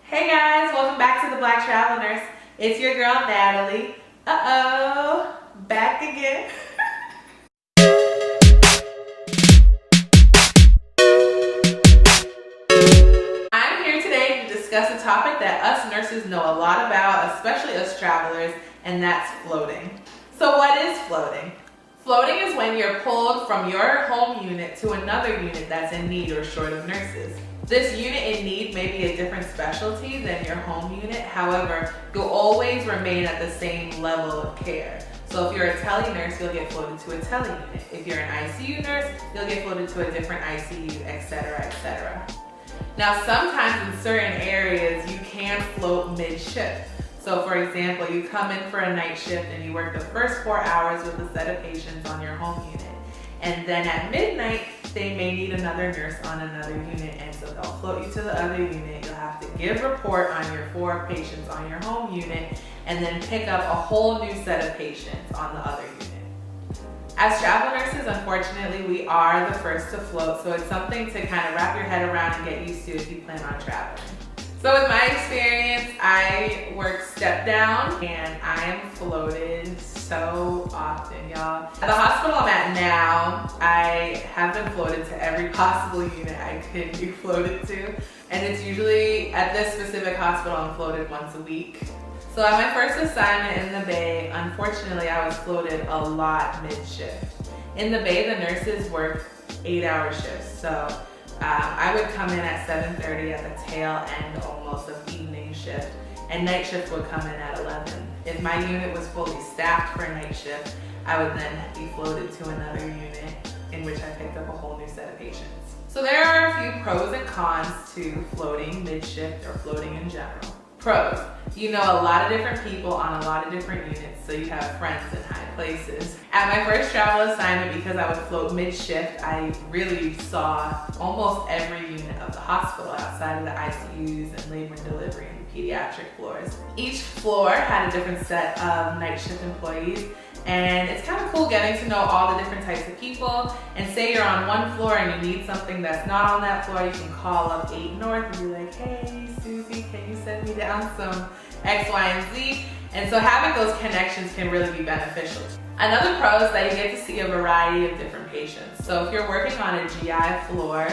Hey guys, welcome back to the Black Travel Nurse. It's your girl Natalie. Back again. I'm here today to discuss a topic that us nurses know a lot about, especially us travelers, and that's floating. So what is floating? Floating is when you're pulled from your home unit to another unit that's in need or short of nurses. This unit in need may be a different specialty than your home unit. However, you'll always remain at the same level of care. So if you're a tele nurse, you'll get floated to a tele unit. If you're an ICU nurse, you'll get floated to a different ICU, etc., etc. Now, sometimes in certain areas, you can float mid-shift. So for example, you come in for a night shift and you work the first 4 hours with a set of patients on your home unit. And then at midnight, they may need another nurse on another unit, and so they'll float you to the other unit. You'll have to give report on your 4 patients on your home unit and then pick up a whole new set of patients on the other unit. As travel nurses, unfortunately, we are the first to float, so it's something to kind of wrap your head around and get used to if you plan on traveling. So with my experience, I work step down and I am floated so often, y'all. At the hospital I'm at now, I have been floated to every possible unit I could be floated to. And it's usually, at this specific hospital, I'm floated once a week. So at my first assignment in the Bay, unfortunately, I was floated a lot mid-shift. In the Bay, the nurses work 8-hour shifts. So I would come in at 7:30 at the tail end almost of evening shift, and night shift would come in at 11. If my unit was fully staffed for night shift, I would then be floated to another unit in which I picked up a whole new set of patients. So there are a few pros and cons to floating mid-shift or floating in general. Pros: you know a lot of different people on a lot of different units, so you have friends in high places. At my first travel assignment, because I would float mid-shift, I really saw almost every unit of the hospital outside of the ICUs and labor and delivery and pediatric floors. Each floor had a different set of night shift employees, and it's kind of cool getting to know all the different types of people. And say you're on one floor and you need something that's not on that floor, you can call up 8 North and be like, hey Susie, can you send me down some X, Y, and Z? And so having those connections can really be beneficial. Another pro is that you get to see a variety of different patients. So if you're working on a GI floor,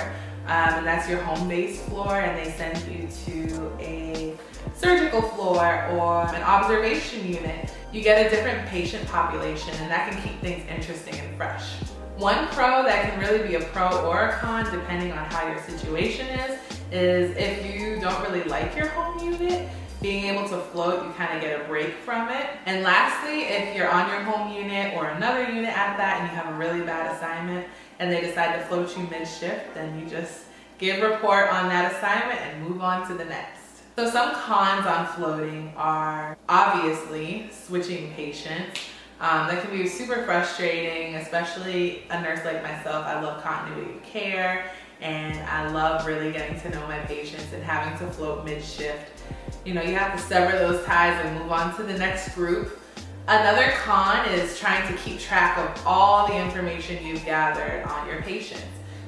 and that's your home-based floor, and they send you to a surgical floor or an observation unit, you get a different patient population, and that can keep things interesting and fresh. One pro that can really be a pro or a con depending on how your situation is if you don't really like your home unit, being able to float, you kind of get a break from it. And lastly, if you're on your home unit or another unit at that and you have a really bad assignment and they decide to float you mid-shift, then you just give report on that assignment and move on to the next. So some cons on floating are obviously switching patients. That can be super frustrating, especially a nurse like myself. I love continuity of care and I love really getting to know my patients, and having to float mid-shift, you know, you have to sever those ties and move on to the next group. Another con is trying to keep track of all the information you've gathered on your patients.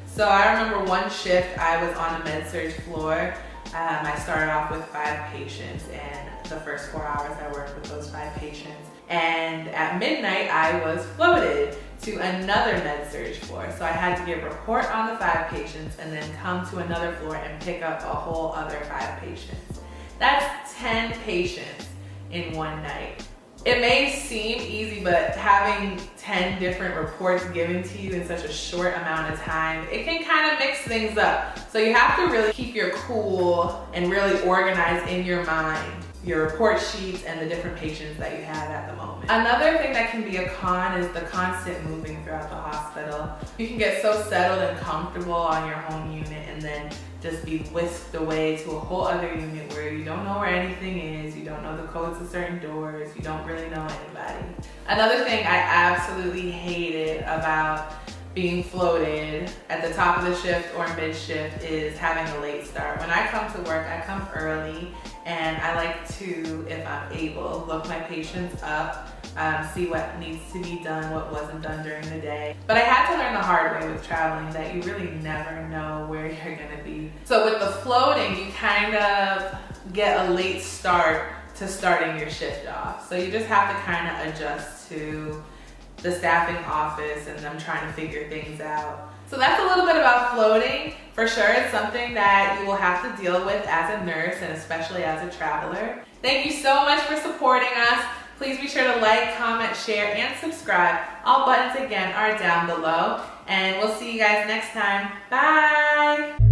So I remember one shift I was on a med-surg floor. I started off with 5 patients, and the first 4 hours I worked with those 5 patients. And at midnight, I was floated to another med-surg floor. So I had to give report on the 5 patients and then come to another floor and pick up a whole other 5 patients. That's 10 patients in one night. It may seem easy, but having 10 different reports given to you in such a short amount of time, it can kind of mix things up. So you have to really keep your cool and really organize in your mind your report sheets and the different patients that you have at the moment. Another thing that can be a con is the constant moving throughout the hospital. You can get so settled and comfortable on your home unit and then just be whisked away to a whole other unit where you don't know where anything is, you don't know the codes to certain doors, you don't really know anybody. Another thing I absolutely hated about being floated at the top of the shift or mid-shift is having a late start. When I come to work, I come early, and I like to, if I'm able, look my patients up, see what needs to be done, what wasn't done during the day. But I had to learn the hard way with traveling that you really never know where you're gonna be. So with the floating, you kind of get a late start to starting your shift off. So you just have to kind of adjust to the staffing office and them trying to figure things out. So that's a little bit about floating. For sure, it's something that you will have to deal with as a nurse and especially as a traveler. Thank you so much for supporting us. Please be sure to like, comment, share, and subscribe. All buttons again are down below. And we'll see you guys next time. Bye!